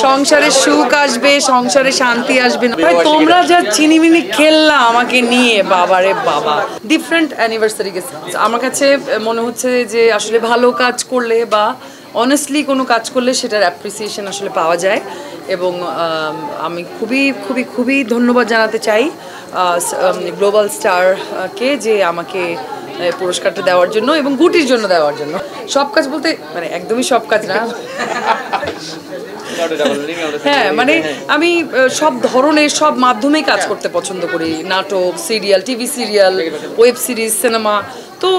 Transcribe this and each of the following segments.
সংসারে সুখ আসবে, সংসারে শান্তি আসবে। ভাই তোমরা যা চিনিমিনি খেললা আমাকে নিয়ে, বাবারে বাবা। ডিফারেন্ট অ্যানিভার্সারি গেছে, আমার কাছে মনে হচ্ছে যে আসলে ভালো কাজ করলে বা অনেস্টলি কোনো কাজ করলে সেটার অ্যাপ্রিসিয়েশন আসলে পাওয়া যায়। এবং আমি খুবই খুবই খুবই ধন্যবাদ জানাতে চাই গ্লোবাল স্টারকে যে আমাকে পুরস্কারটা দেওয়ার জন্য এবং গুটির জন্য দেওয়ার জন্য। সব কাজ বলতে মানে একদমই সব কাজ না, হ্যাঁ মানে আমি সব ধরনের সব মাধ্যমেই কাজ করতে পছন্দ করি। নাটক, serial, TV serial, web series, cinema, তো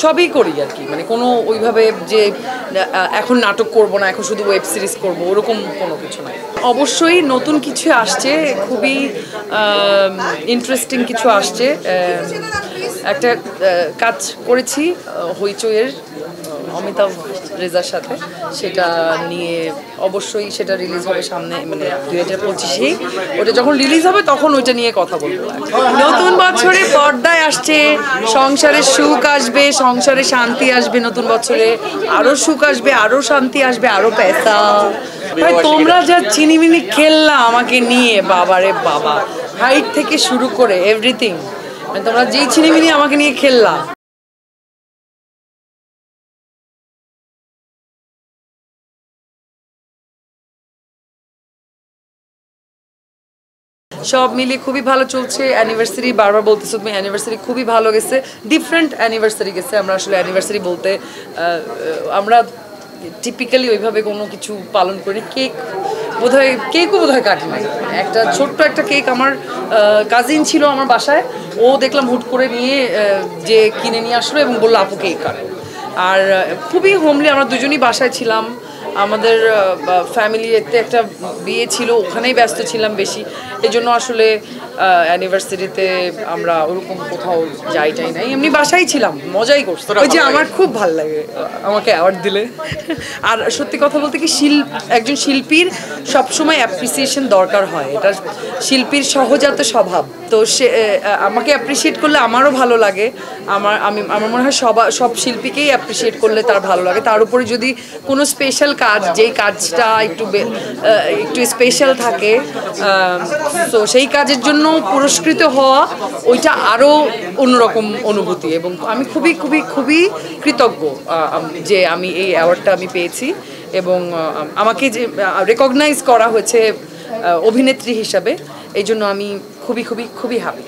সবই করি আর কি। মানে কোনো ওইভাবে যে এখন নাটক করব না, এখন শুধু ওয়েব সিরিজ করব, ওরকম কোনো কিছু নাই। অবশ্যই নতুন কিছু আসছে, খুবই ইন্টারেস্টিং কিছু আসছে। একটা কাজ করেছি হইচইয়ের অমিতাভ রেজার সাথে, সেটা নিয়ে অবশ্যই সেটা রিলিজ হবে সামনে, মানে 2025-এই। ওটা যখন রিলিজ হবে তখন ওইটা নিয়ে কথা বলবো। নতুন বছরে পর্দায় আসছে, সংসারে সুখ আসবে, সংসারে শান্তি আসবে। নতুন বছরে আরো সুখ আসবে, আরো শান্তি আসবে, আরো পয়সা। ভাই তোমরা যা চিনিমিনি খেললা আমাকে নিয়ে, বাবারে বাবা, হাইট থেকে শুরু করে এভরিথিং, তোমরা যেই চিনিমিনি আমাকে নিয়ে খেললা। সব মিলিয়ে খুবই ভালো চলছে। অ্যানিভার্সারি বারবার বলতেছো তুমি, অ্যানিভার্সারি খুবই ভালো গেছে, ডিফারেন্ট অ্যানিভার্সারি গেছে। আমরা আসলে অ্যানিভার্সারি বলতে আমরা টিপিক্যালি ওইভাবে কোনো কিছু পালন করি। কেকও বোধহয় কাটি না। একটা ছোট্ট একটা কেক আমার কাজিন ছিল আমার বাসায়, ও দেখলাম হুট করে নিয়ে যে কিনে নিয়ে আসলো এবং বললো আপু কেক কাটো। আর খুবই হোমলি, আমরা দুজনই বাসায় ছিলাম। আমাদের ফ্যামিলিতে একটা বিয়ে ছিল, ওখানেই ব্যস্ত ছিলাম বেশি। এই জন্য আসলে অ্যানিভার্সারিতে আমরা ওরকম কোথাও যাই নাই, এমনি বাসায় ছিলাম, মজাই করছি। ওই যে আমার খুব ভাল লাগে আমাকে অ্যাওয়ার্ড দিলে। আর সত্যি কথা বলতে কি, একজন শিল্পীর সবসময় অ্যাপ্রিসিয়েশন দরকার হয়, এটা শিল্পীর সহজাত স্বভাব। তো সে আমাকে অ্যাপ্রিসিয়েট করলে আমারও ভালো লাগে। আমার মনে হয় সব শিল্পীকেই অ্যাপ্রিসিয়েট করলে তার ভালো লাগে। তার উপরে যদি কোনো স্পেশাল কাজ, যেই কাজটা একটু স্পেশাল থাকে, তো সেই কাজের জন্য পুরস্কৃত হওয়া, ওইটা আরও অন্যরকম অনুভূতি। এবং আমি খুবই খুবই খুবই কৃতজ্ঞ যে আমি এই অ্যাওয়ার্ডটা আমি পেয়েছি এবং আমাকে যে রেকগনাইজ করা হয়েছে অভিনেত্রী হিসাবে, এই জন্য আমি খুবই খুবই খুবই হ্যাপি।